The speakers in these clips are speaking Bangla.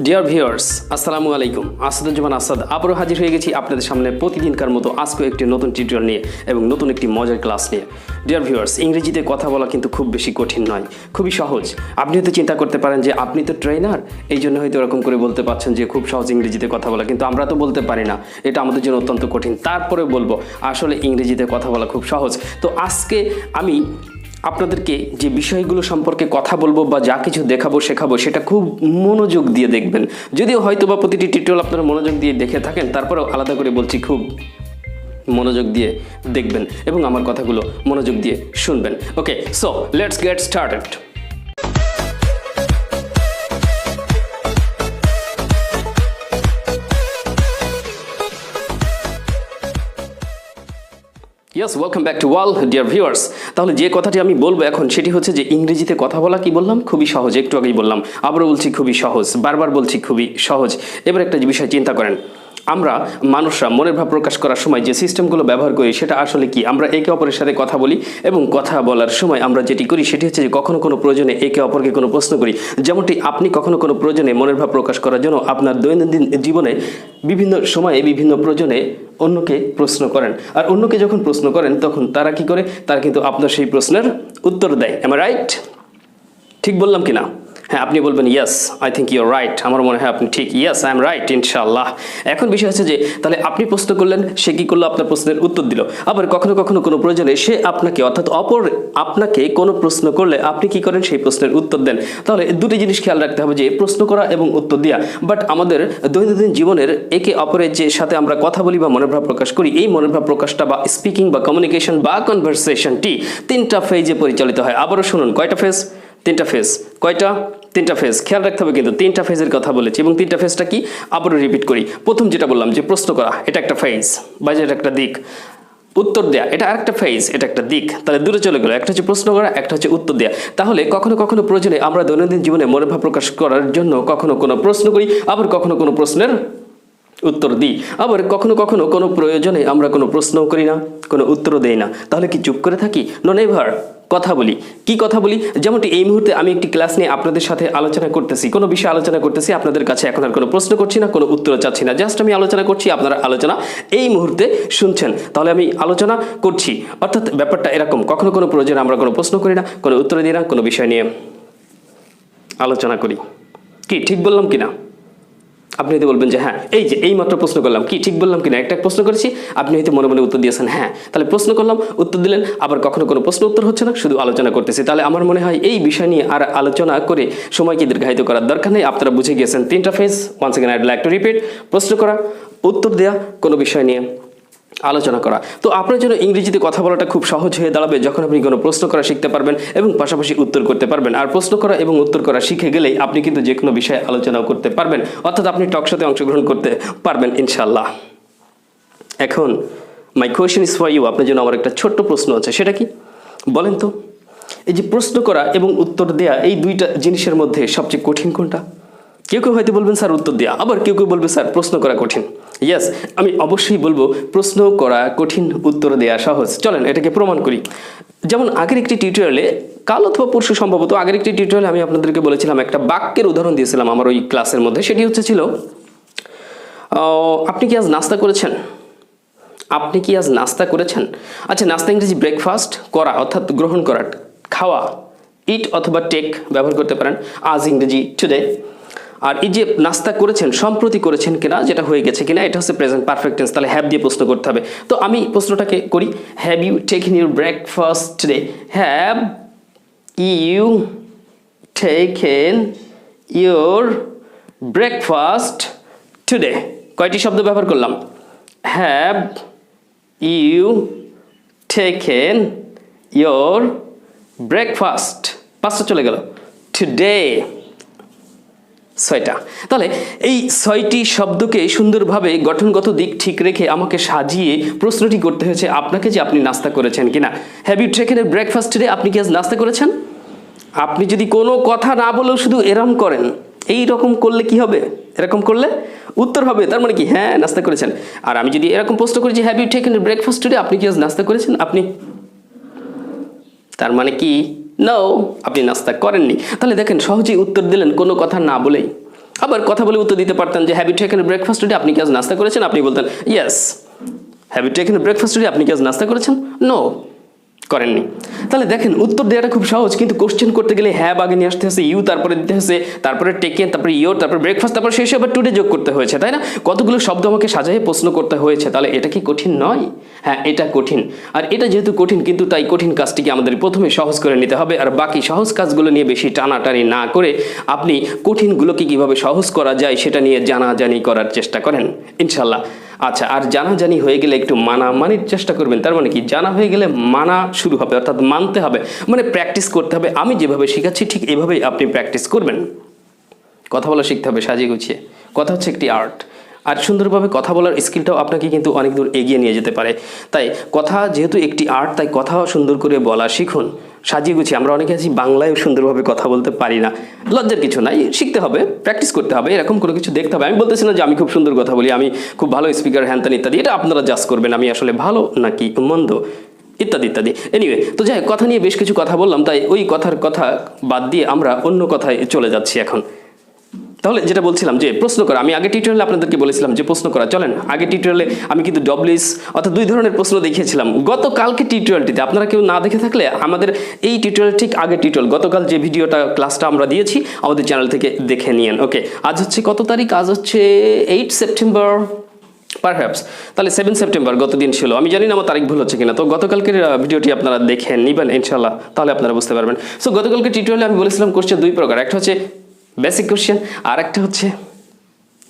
ডিয়ার ভিউয়ার্স, আসসালামু আলাইকুম। আসাদ আবারও হাজির হয়ে গেছি আপনাদের সামনে প্রতিদিনকার মতো আজকে একটি নতুন টিউটোরিয়াল নিয়ে এবং নতুন একটি মজার ক্লাস নিয়ে। ডিয়ার ভিউয়ার্স, ইংরেজিতে কথা বলা কিন্তু খুব বেশি কঠিন নয়, খুবই সহজ। আপনি হয়তো চিন্তা করতে পারেন যে আপনি তো ট্রেনার, এই জন্য হয়তো এরকম করে বলতে পারছেন যে খুব সহজ ইংরেজিতে কথা বলা, কিন্তু আমরা তো বলতে পারি না, এটা আমাদের জন্য অত্যন্ত কঠিন। তারপরে বলবো আসলে ইংরেজিতে কথা বলা খুব সহজ। তো আজকে আমি আপনাদেরকে যে বিষয়গুলো সম্পর্কে কথা বলবো বা যা কিছু দেখাবো শেখাবো সেটা খুব মনোযোগ দিয়ে দেখবেন। যদিও হয়তো বা প্রতিটি টিউটোরিয়াল আপনারা মনোযোগ দিয়ে দেখে থাকেন, তারপরেও আলাদা করে বলছি, খুব মনোযোগ দিয়ে দেখবেন এবং আমার কথাগুলো মনোযোগ দিয়ে শুনবেন। Okay, so let's get started. Yes, welcome back to all dear viewers. তাহলে যে কথাটি আমি বলবো এখন সেটি হচ্ছে যে ইংরেজিতে কথা বলা কি বললাম, খুবই সহজ। একটু আগেই বললাম, আবারও বলছি খুবই সহজ, বারবার বলছি খুবই সহজ। এবার একটা বিষয় চিন্তা করেন, আমরা মানুষরা মনের ভাব প্রকাশ করার সময় যে সিস্টেমগুলো ব্যবহার করি সেটা আসলে কি? আমরা একে অপরের সাথে কথা বলি এবং কথা বলার সময় আমরা যেটি করি সেটি হচ্ছে যে কখনো কোনো প্রয়োজনে একে অপরকে কোনো প্রশ্ন করি। যেমনটি আপনি কখনো কোনো প্রয়োজনে মনের ভাব প্রকাশ করার জন্য আপনার দৈনন্দিন জীবনে বিভিন্ন সময়ে বিভিন্ন প্রয়োজনে অন্যকে প্রশ্ন করেন, আর অন্যকে যখন প্রশ্ন করেন তখন তারা কি করে? তারা কিন্তু আপনার সেই প্রশ্নের উত্তর দেয়। Am I right? ঠিক বললাম কি না? হ্যাঁ, আপনি বলবেন yes, I think you are right. আমার মনে হয় আপনি ঠিক। ইয়েস, আই এম রাইট, ইনশাআল্লাহ। এখন বিষয় হচ্ছে যে তাহলে আপনি প্রশ্ন করলেন, সে কি করলো? আপনার প্রশ্নের উত্তর দিল। আবার কখনো কখনো কোনো প্রয়োজনে সে আপনাকে, অর্থাৎ আপনাকে কোনো প্রশ্ন করলে আপনি কি করেন? সেই প্রশ্নের উত্তর দেন। তাহলে দুটি জিনিস খেয়াল রাখতে হবে, যে প্রশ্ন করা এবং উত্তর দেওয়া। বাট আমাদের দৈনন্দিন জীবনের একে অপরের যে সাথে আমরা কথা বলি বা মনের ভাব প্রকাশ করি, এই মনের ভাব প্রকাশটা বা স্পিকিং বা কমিউনিকেশন বা কনভারসেশনটি তিনটা ফেজে পরিচালিত হয়। আবারও শুনুন, কয়টা ফেজ? তিনটা ফেজ। কয়টা? তিনটা ফেজ। খেয়াল রাখতে হবে কিন্তু তিনটা ফেজের কথা বলেছি, এবং তিনটা ফেজটা কি আবারও রিপিট করি। প্রথম যেটা বললাম যে প্রশ্ন করা, এটা একটা ফেজ বা এটা একটা দিক। উত্তর দেয়া, এটা আরেকটা ফেজ, এটা একটা দিক। তাহলে দূরে চলে গেল, একটা হচ্ছে প্রশ্ন করা, একটা হচ্ছে উত্তর দেয়া। তাহলে কখনো কখনো প্রয়োজনে আমরা দৈনন্দিন জীবনে মনের ভাব প্রকাশ করার জন্য কখনো কোনো প্রশ্ন করি, আবার কখনো কোনো প্রশ্নের উত্তর দিই। আবার কখনো কখনো কোনো প্রয়োজনে আমরা কোনো প্রশ্নও করি না, কোনো উত্তরও দেই না। তাহলে কি চুপ করে থাকি? No, never. কথা বলি। কি কথা বলি? যেমনটি এই মুহূর্তে আমি একটি ক্লাস নিয়ে আপনাদের সাথে আলোচনা করতেছি, কোনো বিষয়ে আলোচনা করতেছি, আপনাদের কাছে এখন আর কোনো প্রশ্ন করছি না, কোনো উত্তরও চাচ্ছি না, জাস্ট আমি আলোচনা করছি, আপনারা আলোচনা এই মুহূর্তে শুনছেন। তাহলে আমি আলোচনা করছি, অর্থাৎ ব্যাপারটা এরকম। কখনো কোনো প্রয়োজনে আমরা কোনো প্রশ্ন করি না, কোনো উত্তর দিই না, কোনো বিষয় নিয়ে আলোচনা করি। কি ঠিক বললাম কিনা? আপনি হয়তো বলবেন যে হ্যাঁ, এই যে এই মাত্র প্রশ্ন করলাম, কি ঠিক বললাম কিনা? একটা প্রশ্ন করেছি, আপনি হয়তো মনে মনে উত্তর দিয়েছেন হ্যাঁ। তাহলে প্রশ্ন করলাম, উত্তর দিলেন, আবার কখনো কোনো প্রশ্ন উত্তর হচ্ছে না, শুধু আলোচনা করতেছি। তাহলে আমার মনে হয় এই বিষয় নিয়ে আর আলোচনা করে সময়কে দীর্ঘায়িত করার দরকার নেই। আপনারা বুঝে গিয়েছেন তিনটা phase. Once again I'd like to repeat: প্রশ্ন করা, উত্তর দেয়া, কোনো বিষয় নিয়ে আলোচনা করা। তো আপনার জন্য ইংরেজিতে কথা বলাটা খুব সহজ হয়ে দাঁড়াবে যখন আপনি কোনো প্রশ্ন করা শিখতে পারবেন এবং পাশাপাশি উত্তর করতে পারবেন। আর প্রশ্ন করা এবং উত্তর করা শিখে গেলেই আপনি কিন্তু যে কোনো বিষয়ে আলোচনাও করতে পারবেন, অর্থাৎ আপনি টক শোতে অংশগ্রহণ করতে পারবেন ইনশাআল্লাহ। এখন my question is for you. আপনার জন্য আমার একটা ছোট্ট প্রশ্ন আছে, সেটা কি বলেন তো? এই যে প্রশ্ন করা এবং উত্তর দেয়া, এই দুইটা জিনিসের মধ্যে সবচেয়ে কঠিন কোনটা? কেউ কেউ হয়তো বলবেন স্যার উত্তর দেয়া, আবার কেউ কেউ বলবে স্যার প্রশ্ন করা কঠিন। ইয়েস, আমি অবশ্যই বলবো প্রশ্ন করা কঠিন, উত্তর দেয়া সহজ। চলেন এটাকে প্রমাণ করি। যেমন আগের একটি টিউটোরিয়ালে, কাল অথবা পরশু সম্ভবত, আগের একটি টিউটোরিয়ালে আমি আপনাদেরকে বলেছিলাম, একটা বাক্যের উদাহরণ দিয়েছিলাম আমার ওই ক্লাসের মধ্যে। সেটি হচ্ছে ছিল, আপনি কি আজ নাস্তা করেছেন? আপনি কি আজ নাস্তা করেছেন? আচ্ছা, নাস্তা ইংরেজি ব্রেকফাস্ট, করা অর্থাৎ গ্রহণ করা, খাওয়া, ইট অথবা টেক ব্যবহার করতে পারেন। আজ ইংরেজি টুডে। আর এই যে নাস্তা করেছেন, সম্প্রতি করেছেন কিনা, যেটা হয়ে গেছে কিনা, এটা হচ্ছে প্রেজেন্ট পারফেক্ট টেন্স। তাহলে হ্যাভ দিয়ে প্রশ্ন করতে হবে। তো আমি প্রশ্নটাকে করি, have you taken your breakfast today? Have you taken your breakfast today? কয়টি শব্দ ব্যবহার করলাম? Have you taken your breakfast, পাঁচটা চলে গেল, টুডে ছয়টা। তাহলে এই ছয়টি শব্দকে সুন্দরভাবে গঠনগত দিক ঠিক রেখে আমাকে সাজিয়ে প্রশ্নটি করতে হয়েছে আপনাকে, যে আপনি নাস্তা করেছেন কিনা। Have you taken a breakfast today? আপনি কি আজ নাস্তা করেছেন? আপনি যদি কোনো কথা না বলেও শুধু এরকম করেন, এই রকম করলে কি হবে? এরকম করলে উত্তর হবে, তার মানে কি হ্যাঁ নাস্তা করেছেন। আর আমি যদি এরকম প্রশ্ন করি যে have you taken a breakfast today? আপনি কি আজ নাস্তা করেছেন? আপনি, তার মানে কি নো, আপনি নাস্তা করেননি। তাহলে দেখেন সহজেই উত্তর দিলেন কোনো কথা না বলেই। আবার কথা বলে উত্তর দিতে পারতেন যে have you taken breakfast today, আপনি কি আজ নাস্তা করেছেন? আপনি বলতেন yes. Have you taken breakfast today, আপনি কি আজ নাস্তা করেছেন? নো, করেননি। তাহলে দেখেন উত্তর দেওয়াটা খুব সহজ, কিন্তু কোশ্চেন করতে গেলে হ্যাভ আগে নিয়ে আসতে হচ্ছে, ইউ তারপরে দিতে হচ্ছে, তারপরে টেকেন, তারপরে ইয়োর, তারপরে ব্রেকফাস্ট, তারপরে শেষে আবার টুডে যোগ করতে হয়েছে, তাই না? কতগুলো শব্দ আমাকে সাজায়ে প্রশ্ন করতে হয়েছে, তাহলে এটা কি কঠিন নয়? হ্যাঁ, এটা কঠিন। আর এটা যেহেতু কঠিন, কিন্তু তাই কঠিন কাজটিকে আমাদের প্রথমে সহজ করে নিতে হবে, আর বাকি সহজ কাজগুলো নিয়ে বেশি টানাটানি না করে আপনি কঠিনগুলোকে কিভাবে সহজ করা যায় সেটা নিয়ে জানাজানি করার চেষ্টা করেন ইনশাল্লাহ। আচ্ছা, আর জানাজানি হয়ে গেলে একটু মানামানির চেষ্টা করবেন। তার মানে কি, জানা হয়ে গেলে মানা শুরু হবে, অর্থাৎ মানতে হবে, মানে প্র্যাকটিস করতে হবে। আমি যেভাবে শেখাচ্ছি ঠিক এভাবেই আপনি প্র্যাকটিস করবেন। কথা বলা শিখতে হবে সাজিয়ে গুছিয়ে। কথা হচ্ছে একটি আর্ট, আর সুন্দরভাবে কথা বলার স্কিলটাও আপনাকে কিন্তু অনেক দূর এগিয়ে নিয়ে যেতে পারে। তাই কথা যেহেতু একটি আর্ট, তাই কথাও সুন্দর করে বলা শিখুন সাজিয়ে গুছিয়ে। আমরা অনেকে আছি বাংলায় সুন্দরভাবে কথা বলতে পারি না, লজ্জার কিছু নাই, শিখতে হবে, প্র্যাকটিস করতে হবে, এরকম কোনো কিছু দেখতে হবে। আমি বলতেছি না যে আমি খুব সুন্দর কথা বলি, আমি খুব ভালো স্পিকার, হ্যানত্যান ইত্যাদি, এটা আপনারা জাজ করবেন আমি আসলে ভালো নাকি মন্দ ইত্যাদি ইত্যাদি। এনিওয়ে, তো যাই, কথা নিয়ে বেশ কিছু কথা বললাম, তাই ওই কথার কথা বাদ দিয়ে আমরা অন্য কথায় চলে যাচ্ছি এখন। তাহলে যেটা বলছিলাম যে প্রশ্ন করা, আমি আগে টিউটোরিয়ালে আপনাদেরকে বলেছিলাম যে প্রশ্ন করা। চলেন, আগে টিউটোরিয়ালে আমি কিন্তু ডব্লিউএস অর্থাৎ 2 ধরনের প্রশ্ন দেখিয়েছিলাম গতকালকে টিউটোরিয়ালটিতে। আপনারা কেউ না দেখে থাকলে আমাদের এই টিউটোরিয়াল ঠিক আগে টিউটোরিয়াল, গতকাল যে ভিডিওটা ক্লাসটা আমরা দিয়েছি আমাদের চ্যানেল থেকে দেখে নিয়েন। ওকে, আজ হচ্ছে কত তারিখ? আজ হচ্ছে 8 সেপ্টেম্বর পারহ্যাপস, তাহলে 7 সেপ্টেম্বর গত দিন ছিল। আমি জানি না আমার তারিখ ভুল হচ্ছে কিনা, তো গতকালকের ভিডিওটি আপনারা দেখে নেবেন ইনশাল্লাহ, তাহলে আপনারা বুঝতে পারবেন। সো গতকালকে টিউটোরিয়ালে আমি বলেছিলাম কোশ্চেন 2 প্রকার, একটা হচ্ছে বেসিক কোশ্চেন আর একটা হচ্ছে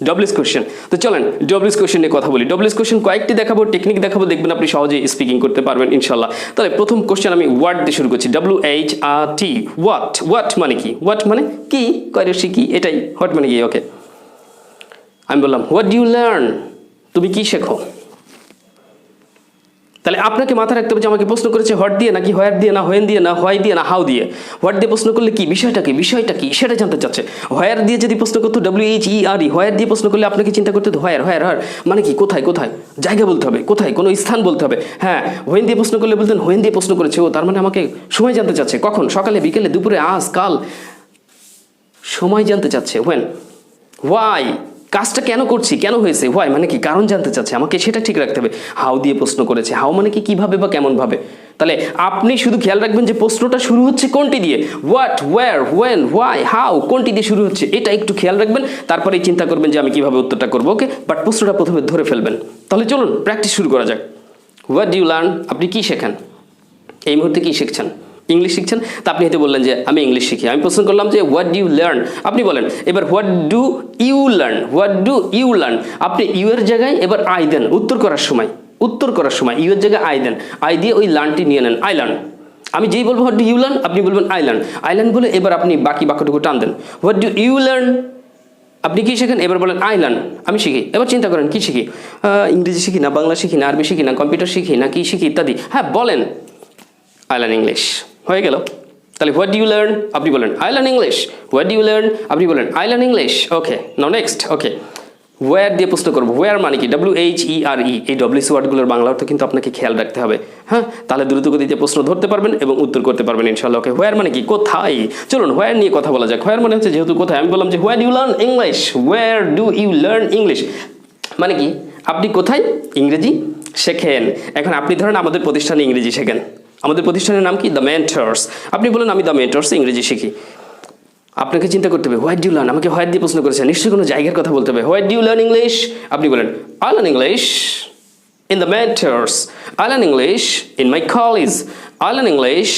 ডব্লিউএস কোশ্চেন। তো চলেন ডব্লিউএস কোশ্চেন নিয়ে কথা বলি। ডব্লিউএস কোশ্চেন কয়েকটি দেখাবো, টেকনিক দেখাবো, দেখবেন আপনি সহজেই স্পিকিং করতে পারবেন ইনশাল্লাহ। তাহলে প্রথম কোশ্চেন আমি ওয়ার্ড দিয়ে শুরু করছি, WHRT, হোয়াট। হোয়াট মানে কি? হোয়াট মানে কি, কয়রসি কি, এটাই হোয়াট মানে কি। ওকে, আমি বললাম হোয়াট ডু ইউ লার্ন, তুমি কি শেখো? তাহলে আপনাকে মাথায় রাখতে হবে যে আমাকে প্রশ্ন করেছে হোয়াট দিয়ে নাকি হোয়ার দিয়ে, না হোয়েন দিয়ে, না হোয়াই দিয়ে, না হাউ দিয়ে। হোয়াট দিয়ে প্রশ্ন করলে কি, বিষয়টা কি, বিষয়টা কি সেটা জানতে চাচ্ছে। হোয়ার দিয়ে যদি প্রশ্ন করতো WHERE, হোয়ার দিয়ে প্রশ্ন করলে আপনাকে চিন্তা করতে হতো হোয়ার, হোয়ার, হোয়ার মানে কি, কোথায়, কোথায়, জায়গা বলতে হবে, কোথায়, কোনো স্থান বলতে হবে। হ্যাঁ, হোয়েন দিয়ে প্রশ্ন করলে বলতেন হোয়েন দিয়ে প্রশ্ন করেছে, ও তার মানে আমাকে সময় জানতে চাচ্ছে, কখন, সকালে, বিকেলে, দুপুরে, আজ, কাল, সময় জানতে চাচ্ছে। হোয়েন। হোয়াই, কাজটা কেন করছি, কেন হয়েছে। হোয়াই মানে কি, কারণ জানতে চাচ্ছে আমাকে, সেটা ঠিক রাখতে হবে। হাউ দিয়ে প্রশ্ন করেছে, হাউ মানে কি, কিভাবে বা কেমন ভাবে। তাহলে আপনি শুধু খেয়াল রাখবেন যে প্রশ্নটা শুরু হচ্ছে কোনটি দিয়ে, what, where, when, why, how, কোনটি দিয়ে শুরু হচ্ছে, এটা একটু খেয়াল রাখবেন। তারপরেই চিন্তা করবেন যে আমি কিভাবে উত্তরটা করবো। ওকে, বাট প্রশ্নটা প্রথমে ধরে ফেলবেন। তাহলে চলুন প্র্যাকটিস শুরু করা যাক। হোয়াট ডু ইউ লার্ন, আপনি কি শেখেন, এই মুহূর্তে কি শিখছেন? ইংলিশ শিখছেন। তা আপনি হয়তো বললেন যে আমি ইংলিশ শিখি। আমি প্রশ্ন করলাম যে হোয়াট ডু ইউ লার্ন, আপনি বলেন এবার what do you learn, what do you learn. আপনি ইউ এর জায়গায় এবার আই দেন উত্তর করার সময়, উত্তর করার সময় ইউ এর জায়গায় আই দেন, আই দিয়ে ওই লার্নটি নিয়ে নেন, আই লার্ন। আমি যেই বলবো হোয়াট ডু ইউ লার্ন, আপনি বলবেন আই লার্ন। আই লার্ন বলে এবার আপনি বাকি বাক্যটুকু টান দেন, হোয়াট ডু ইউ লার্ন, আপনি কি শেখেন, এবার বলেন আই লার্ন, আমি শিখি। এবার চিন্তা করেন কি শিখি, ইংরেজি শিখি না, বাংলা শিখি না, আরবি শিখি না, কম্পিউটার শিখি না, কি শিখি ইত্যাদি। হ্যাঁ বলেন, আই লার্ন ইংলিশ, হয়ে গেল। তাহলে হোয়াট ডু ইউ লার্ন, আপনি বলেন I learn English. What do you learn, আপনি বলেন I learn English. Okay, now next. Okay, where দিয়ে প্রশ্ন করবো। ওয়্যার মানে কি, WHERE, এই ডব্লিউসি ওয়ার্ডগুলোর বাংলা অর্থ কিন্তু আপনাকে খেয়াল রাখতে হবে। হ্যাঁ, তাহলে দ্রুতগতিতে প্রশ্ন ধরতে পারবেন এবং উত্তর করতে পারবেন ইনশাল্লাহ। ওকে, হোয়ার মানে কি, কোথায়। চলুন হোয়ার নিয়ে কথা বলা যাক। হোয়ার মানে হচ্ছে যেহেতু কোথায়, আমি বললাম যে where do you learn English, where do you learn English মানে কি, আপনি কোথায় ইংরেজি শেখেন। এখন আপনি ধরেন আমাদের প্রতিষ্ঠানে ইংরেজি শেখেন, আমাদের প্রতিষ্ঠানের নাম কি, দ্য মেন্টরস। আপনি বলেন আমি দ্য মেন্টরস ইংরেজি শিখি। আপনাকে চিন্তা করতে হবে হোয়াট ডু ইউ লার্ন, আমাকে হোয়াট দিয়ে প্রশ্ন করেছে, নিশ্চয়ই কোনো জায়গার কথা বলতে হবে। What do you learn English, আপনি বলেন I learn English in the mentors, I learn English in my college, I learn English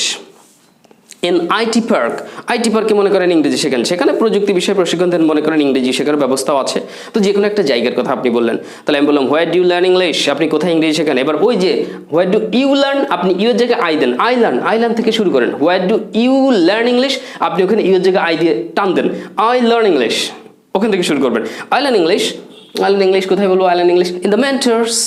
in IT park. IT পার্কে মনে করেন ইংরেজি শেখেন, সেখানে প্রযুক্তি বিষয়ে প্রশিক্ষণ দেন, মনে করেন ইংরেজি শেখার ব্যবস্থাও আছে। তো যে কোনো একটা জায়গার কথা আপনি বললেন। তাহলে আমি বললাম what do you learn English, আপনি কোথায় ইংরেজি শেখেন। এবার ওই যে হোয়াট ডু ইউ লার্ন, আপনি ইউ এর জায়গায় আই দেন, আই লার্ন, আই লার্ন থেকে শুরু করেন। What do you learn English, আপনি ওখানে ইউ এর জায়গায় আই দিয়ে টান দেন, আই লার্ন ইংলিশ, ওখান থেকে শুরু করবেন। I learn English, I learn English কোথায় বলবো, I learn English in the mentors.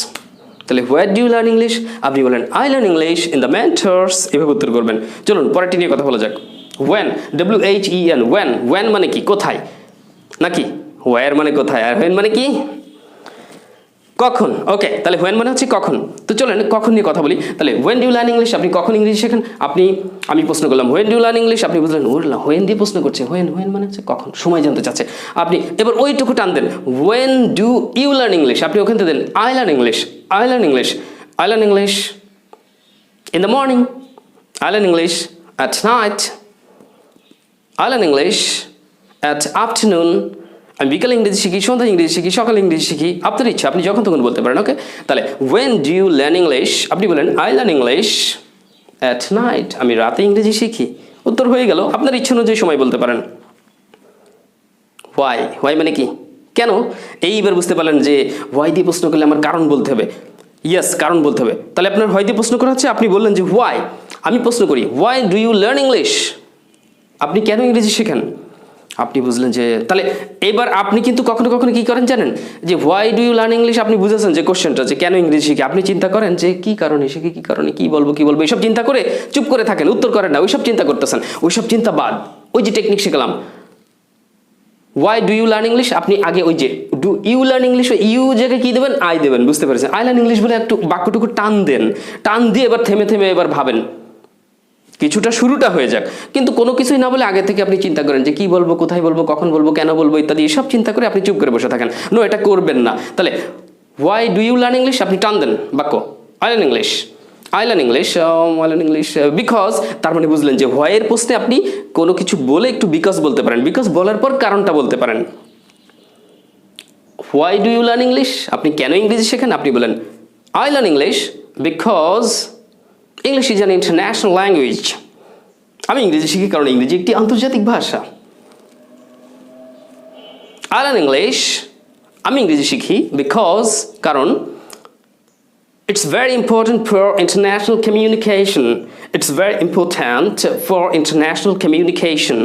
তাহলে what do you learn English, আপনি বলেন I learn English in the mentors, এভাবে উত্তর করবেন। চলুন পরেরটি নিয়ে কথা বলা যাক। when, WHEN, when মানে কি, কোথায় নাকি, where মানে কোথায়, আর when মানে কি, কখন, ওকে। তাহলে হোয়েন মানে হচ্ছে কখন। তো চলেন কখন নিয়ে কথা বলি। তাহলে when do you learn English, আপনি কখন ইংরেজি শেখেন। আমি প্রশ্ন করলাম when do you learn English, আপনি বুঝলেন ওরলা হোয়েন দিয়ে প্রশ্ন করছে, হোয়েন মানে হচ্ছে কখন, সময় জানতে চাচ্ছে। আপনি এবার ওইটুকু টান দেন, when do you learn English, আপনি ওখান থেকে দেন I learn English, I learn English, I learn English in the morning, I learn English at night, I learn English at afternoon, আমি বিকালে ইংরেজি শিখি, সন্ধ্যায় ইংরেজি শিখি, সকালে ইংরেজি শিখি, আপনার ইচ্ছা, আপনি যখন তখন বলতে পারেন, ওকে। তাহলে when do you learn English, আপনি বলেন I learn English at night, আমি রাতে ইংরেজি শিখি। উত্তর হয়ে গেল, আপনার ইচ্ছা অনুযায়ী সময় বলতে পারেন। why মানে কি, কেন। এইবার বুঝতে পারলেন যে why দিয়ে প্রশ্ন করলে আমার কারণ বলতে হবে, ইয়েস কারণ বলতে হবে। তাহলে আপনার why দিয়ে প্রশ্ন করা হচ্ছে, আপনি বললেন যে why, আমি প্রশ্ন করি why do you learn English, আপনি কেন ইংরেজি শেখেন। আপনি বুঝলেন যে, তাহলে এবার আপনি কিন্তু কখনো কখনো কি করেন জানেন, যে why do you learn English, আপনি বুঝেছেন যে কোশ্চেনটা, যে কেন ইংরেজি শিখি, আপনি চিন্তা করেন যে কি কারণে শিখি, কি কারণে, কি বলবো এইসব চিন্তা করে চুপ করে থাকেন, উত্তর করেন না, ওইসব চিন্তা করতেছেন, ওইসব চিন্তা বাদ। ওই যে টেকনিক শিখলাম, why do you learn English, আপনি আগে ওই যে do you learn English, you জায়গায় কি দেবেন, আই দেবেন, বুঝতে পেরেছেন। I learn English বলে একটু বাক্যটুকু টান দেন, টান দিয়ে এবার থেমে এবার ভাবেন, কিছুটা শুরুটা হয়ে যাক, কিন্তু কোনো কিছুই না বলে আগে থেকে আপনি চিন্তা করেন যে কি বলবো, কোথায় বলবো, কখন বলবো, কেন বলবো ইত্যাদি, এসব চিন্তা করে আপনি চুপ করে বসে থাকেন। নো, এটা করবেন না। তাহলে why do you learn English, আপনি টান দেন বাক্য, I learn English, I learn English, I learn English because, তার মানে বুঝলেন যে why এর প্রশ্নে আপনি কোনো কিছু বলে একটু because বলতে পারেন, because বলার পর কারণটা বলতে পারেন। why do you learn English, আপনি কেন ইংরেজি শেখেন, আপনি বলেন I learn English because English is an international language, আমি ইংরেজি শিখি কারণ ইংরেজি একটি আন্তর্জাতিক ভাষা। I learn English, আমি ইংরেজি শিখি because, কারণ it's very important for international communication, it's very important for international communication,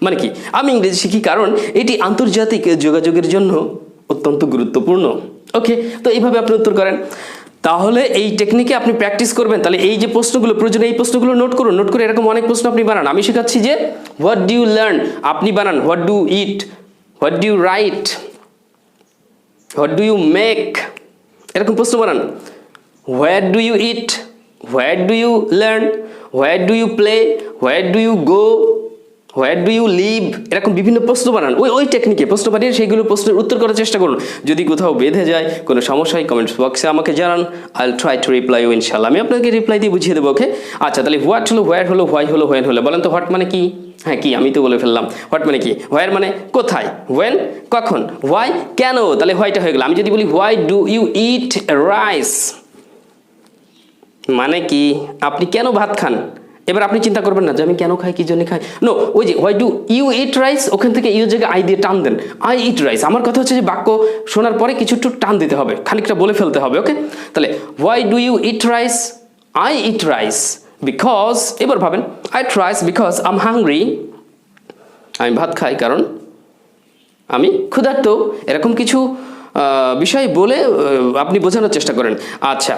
মানে কি, আমি ইংরেজি শিখি কারণ এটি আন্তর্জাতিক যোগাযোগের জন্য অত্যন্ত গুরুত্বপূর্ণ। ওকে, তো এইভাবে আপনি উত্তর করেন। তাহলে এই টেকনিকে আপনি প্র্যাকটিস করবেন। তাহলে এই যে প্রশ্নগুলো প্রয়োজনে এই প্রশ্নগুলো নোট করুন, নোট করে এরকম অনেক প্রশ্ন আপনি বানান। আমি শেখাচ্ছি যে হোয়াট ডু ইউ লার্ন, আপনি বানান what do eat, what do you write, what do you make, এরকম প্রশ্ন বানান। Where do you eat, where do you learn, where do you play, where do you go, where do you live, এরকম বিভিন্ন প্রশ্ন বানান। ওই টেকনিকে প্রশ্ন বানিয়ে সেইগুলো প্রশ্নের উত্তর করার চেষ্টা করুন। যদি কোথাও বেঁধে যায়, কোনো সমস্যা হয়, কমেন্টস বক্সে আমাকে জানান, I will try to reply you, ইনশাআল্লাহ আমি আপনাকে রিপ্লাই দিয়ে বুঝিয়ে দেবো। ওকে, আচ্ছা, তাহলে হোয়াট হলো, হোয়ার হলো, হোয়াই হলো, হোয়েন হলো, বলেন তো হোয়াট মানে কি। হ্যাঁ, কি আমি তো বলে ফেললাম। হোয়াট মানে কি, হোয়ার মানে কোথায়, হোয়েন কখন, হোয়াই কেন, তাহলে হোয়াইটা হয়ে গেল। আমি যদি বলি why do you eat rice, মানে কি, আপনি কেন ভাত খান। এবার আপনি চিন্তা করবেন না যে আমি কেন খাই, কি জন্য খাই, নো, ওই যে why do you eat rice, ওখান থেকে ইউ জায়গায় আই দিয়ে টান দেন, আই ইট রাইস। আমার কথা হচ্ছে যে বাক্য শোনার পরে কিছু একটু টান দিতে হবে, খানিকটা বলে ফেলতে হবে। ওকে, তাহলে why do you eat rice, I eat rice because, এবার ভাবেন I eat rice because I am hungry, আমি ভাত খাই কারণ আমি ক্ষুধার্ত। এরকম কিছু বিষয় বলে আপনি বোঝানোর চেষ্টা করেন। আচ্ছা,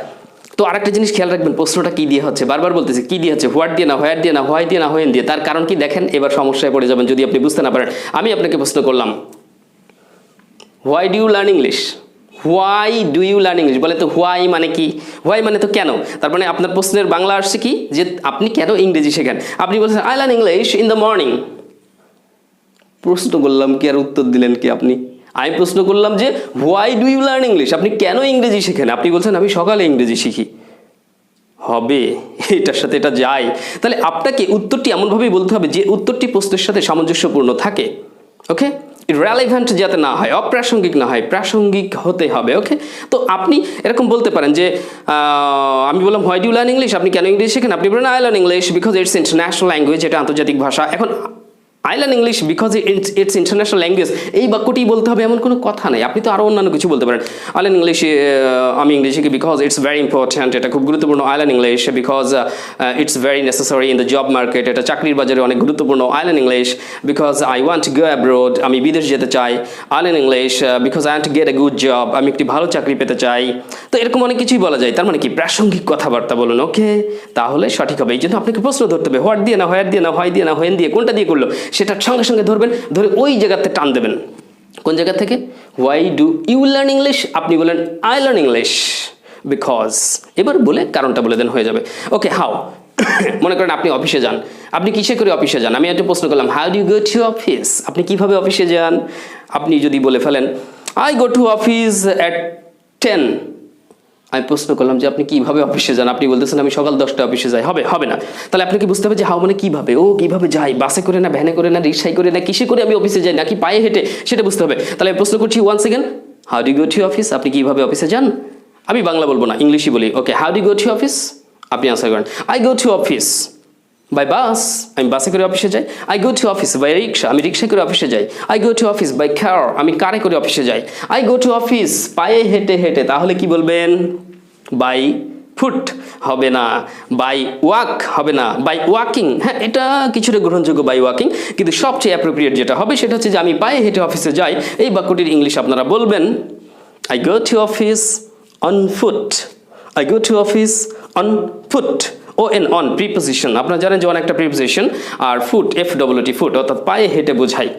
তো আরেকটা জিনিস খেয়াল রাখবেন, প্রশ্নটা কি দিয়ে হচ্ছে, বারবার বলতেছে কি দিয়ে হচ্ছে, হোয়াট দিয়ে না, হোয়ার দিয়ে না, হোয়াই দিয়ে না, হোয়েন দিয়ে। তার কারণ কি দেখেন, এবার সমস্যায় পড়ে যাবেন যদি আপনি বুঝতে না পারেন। আমি আপনাকে প্রশ্ন করলাম why do you learn English, why do you learn English, বলে তো হোয়াই মানে কি, হোয়াই মানে তো কেন। তার মানে আপনার প্রশ্নের বাংলা আসছে কি, যে আপনি কেন ইংরেজি শেখেন। আপনি বলছেন I learn English in the morning, প্রশ্ন করলাম কি আর উত্তর দিলেন কি আপনি। আমি প্রশ্ন করলাম যে why do you learn English, আপনি কেন ইংরেজি শেখেন, আপনি বলছেন আমি সকালে ইংরেজি শিখি। হবে, এটার সাথে এটা যায়। তাহলে আপনাকে উত্তরটি এমনভাবেই বলতে হবে যে উত্তরটি প্রশ্নের সাথে সামঞ্জস্যপূর্ণ থাকে। ওকে, রেলেভেন্ট যাতে না হয়, অপ্রাসঙ্গিক না হয়, প্রাসঙ্গিক হতে হবে। ওকে, তো আপনি এরকম বলতে পারেন যে আমি বললাম why do you learn English, আপনি কেন ইংরেজি শেখেন, আপনি বলেন I learn English because it's international language, এটা আন্তর্জাতিক ভাষা। এখন I learn English because it's international language, এই বাক্যটি বলতে হবে এমন কোনো কথা নেই। আপনি তো আরও অন্যান্য কিছু বলতে পারেন। আই লার্ন ইংলিশ, আমি ইংরেজি শিখি বিকজ ইটস ভেরি ইম্পর্ট্যান্ট, এটা খুব গুরুত্বপূর্ণ। I learn English because it's very necessary in the job market, এটা চাকরির বাজারে অনেক গুরুত্বপূর্ণ। I learn English because I want to go abroad, আমি বিদেশ যেতে চাই। I learn English because I want to get a good job, আমি একটি ভালো চাকরি পেতে চাই। তো এরকম অনেক কিছুই বলা যায়। তার মানে কি, প্রাসঙ্গিক কথাবার্তা বলুন। ওকে, তাহলে সঠিক হবে। এই জন্য আপনাকে প্রশ্ন ধরতে হবে, হোয়াট দিয়ে না, হোয়ার দিয়ে না, হোয়াই দিয়ে না, হোয়েন দিয়ে, কোনটা দিয়ে করলো সেটা সঙ্গে সঙ্গে ধরবেন, ধরে ওই জায়গাতে টান দেবেন। কোন জায়গা থেকে? Why do you learn English? আপনি বলেন আই লার্ন ইংলিশ বিকজ। এবার বলে কারণটা বলে দেন, হয়ে যাবে। ওকে, হাউ। মনে করেন আপনি অফিসে যান, আপনি কিসে করে অফিসে যান? আমি একটা প্রশ্ন করলাম, how do you go to office? আপনি কিভাবে অফিসে যান? আপনি যদি বলে ফেলেন I go to office at 10, আমি প্রশ্ন করলাম যে আপনি কিভাবে অফিসে যান? আপনি বলতেছেন আমি সকাল 10টায় অফিসে যাই, হবে না। তাহলে আপনাকে বুঝতে হবে যে হাউ মানে কিভাবে, ও কিভাবে যাই, বাসে করে না, ভ্যানে করে না, রিক্সায় করে না, কিসে করে আমি অফিসে যাই, নাকি পায়ে হেঁটে, সেটা বুঝতে হবে। তাহলে আমি প্রশ্ন করছি once again, how do you go to office? আপনি কিভাবে অফিসে যান? আমি বাংলা বলবো না, ইংলিশই বলি। Okay, how do you go to office? আপনি আনসার করেন I go to office by bus, আমি বাসে করে অফিসে যাই। I go to office by rickshaw, আমি রিক্সা করে অফিসে যাই। I go to office by car, আমি কারে করে অফিসে যাই। আই গো টু অফিস পায়ে হেঁটে হেঁটে, তাহলে কি বলবেন? বাই ফুট হবে না, বাই ওয়াক হবে না, বাই ওয়াকিং। হ্যাঁ, এটা কিছুটা গ্রহণযোগ্য, বাই ওয়াকিং, কিন্তু সবচেয়ে অ্যাপ্রোপ্রিয়েট যেটা হবে সেটা হচ্ছে যে আমি পায়ে হেঁটে অফিসে যাই। এই বাক্যটির ইংলিশ আপনারা বলবেন I go to office on foot. I go to office on foot. On preposition, আপনারা জানেন যে অন একটা প্রিপোজিশন, আর ফুট FWT ফুট, অর্থাৎ পায়ে হেঁটে বোঝাই।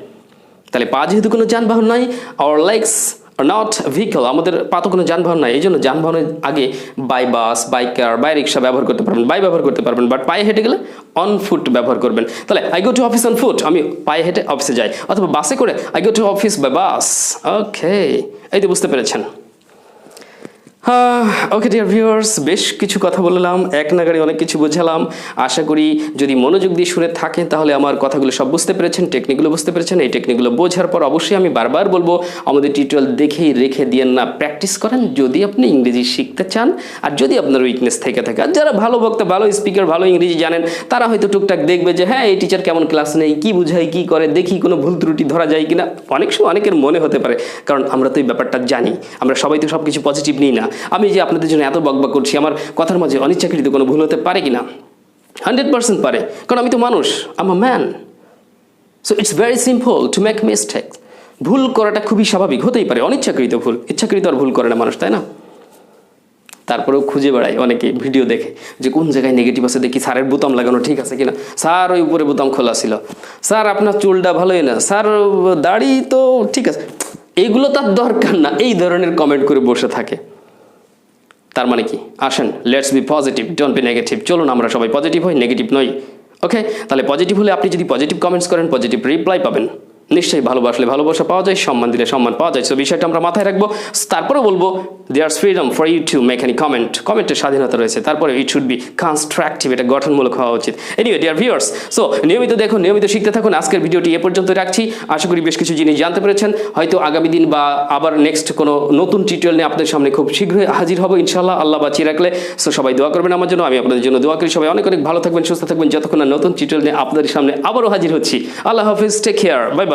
তাহলে পা যেহেতু কোনো যানবাহন নাই, our legs are not vehicle, আমাদের পা তো কোনো যানবাহন নাই, এই জন্য যানবাহনের আগে by bus, by car, by rickshaw ব্যবহার করতে পারবেন, বাই ব্যবহার করতে পারবেন, বাট পায়ে হেঁটে গেলে অন ফুট ব্যবহার করবেন। তাহলে I go to office on foot, আমি পায়ে হেঁটে অফিসে যাই, অথবা বাসে করে I go to office by bus. Okay, এই তো বুঝতে পেরেছেন। ওকে ডিয়ার ভিউয়ার্স, বেশ কিছু কথা বললাম, এক নাগাড়ে অনেক কিছু বোঝালাম। আশা করি যদি মনোযোগ দিয়ে শুনে থাকেন তাহলে আমার কথাগুলো সব বুঝতে পেরেছেন, টেকনিকগুলো বুঝতে পেরেছেন। এই টেকনিকগুলো বোঝার পর অবশ্যই আমি বারবার বলবো আমাদের টিউটোরিয়াল দেখেই রেখে দিয়েন না, প্র্যাকটিস করেন যদি আপনি ইংরেজি শিখতে চান। আর যদি আপনার উইকনেস থেকে থাকে, আর যারা ভালো বক্তা, ভালো স্পিকার, ভালো ইংরেজি জানেন, তারা হয়তো টুকটাক দেখবে যে হ্যাঁ এই টিচার কেমন ক্লাস নেই, কি বুঝায়, কি করে, দেখি কোনো ভুল ত্রুটি ধরা যায় কিনা। অনেক সময় অনেকের মনে হতে পারে, কারণ আমরা তো এই ব্যাপারটা জানি, আমরা সবাই তো সব কিছু পজিটিভ নিই না। আমি যে আপনাদের জন্য এত বকবক করছি, আমার কথার মাঝে অনিচ্ছাকৃত কোনো ভুল হতে পারে কিনা? 100% পারে, কারণ আমি তো মানুষ, am a man. So it's very simple to make mistake. ভুল করাটা খুবই স্বাভাবিক, হতেই পারে অনিচ্ছাকৃত ভুল, ইচ্ছাকৃত আর ভুল করে না মানুষ, তাই না? তারপরেও খুঁজে বেড়াই অনেকে ভিডিও দেখে যে কোন জায়গায় নেগেটিভ আছে, দেখি স্যারের বোতাম লাগানো ঠিক আছে কিনা, স্যার ওই উপরে বোতাম খোলা ছিল, স্যার আপনার চুলটা ভালোই না, স্যার দাড়ি তো ঠিক আছে। এইগুলো তার দরকার না, এই ধরনের কমেন্ট করে বসে থাকে। তার মানে কি? আসেন, let's be positive, don't be negative. চলুন আমরা সবাই পজিটিভ হই, নেগেটিভ নই। ওকে, তাহলে পজিটিভ হলে আপনি যদি পজিটিভ কমেন্টস করেন, পজিটিভ রিপ্লাই পাবেন। নিশ্চয়ই ভালোবাসলে ভালোবাসা পাওয়া যায়, সম্মান দিলে সম্মান পাওয়া যায়। সো বিষয়টা আমরা মাথায় রাখবো। তারপরে বলবো there's freedom for you to make any comment, কমেন্টের স্বাধীনতা রয়েছে। তারপরে ইট শুড বি কনস্ট্রাকটিভ, এটা গঠনমূলক হওয়া উচিত। এনিওয়ে ডিয়ার ভিউয়ার্স, সো নিয়মিত দেখুন, নিয়মিত শিখতে থাকুন। আজকের ভিডিওটি এ পর্যন্ত রাখছি। আশা করি বেশ কিছু জিনিস জানতে পেরেছেন। হয়তো আগামী দিন বা আবার নেক্সট কোনো নতুন টিউটোরিয়াল নিয়ে আপনাদের সামনে খুব শীঘ্রই হাজির হবো ইনশাআল্লাহ, আল্লাহ বাঁচিয়ে রাখলে। সো সবাই দোয়া করবেন আমার জন্য, আমি আপনাদের জন্য দোয়া করি। সবাই অনেক অনেক ভালো থাকবেন, সুস্থ থাকবেন। যতক্ষণ না নতুন টিউটোরিয়াল নিয়ে আপনাদের সামনে আবারও হাজির হচ্ছি। আল্লাহ হাফিজ, টেক কেয়ার, বাই বাই।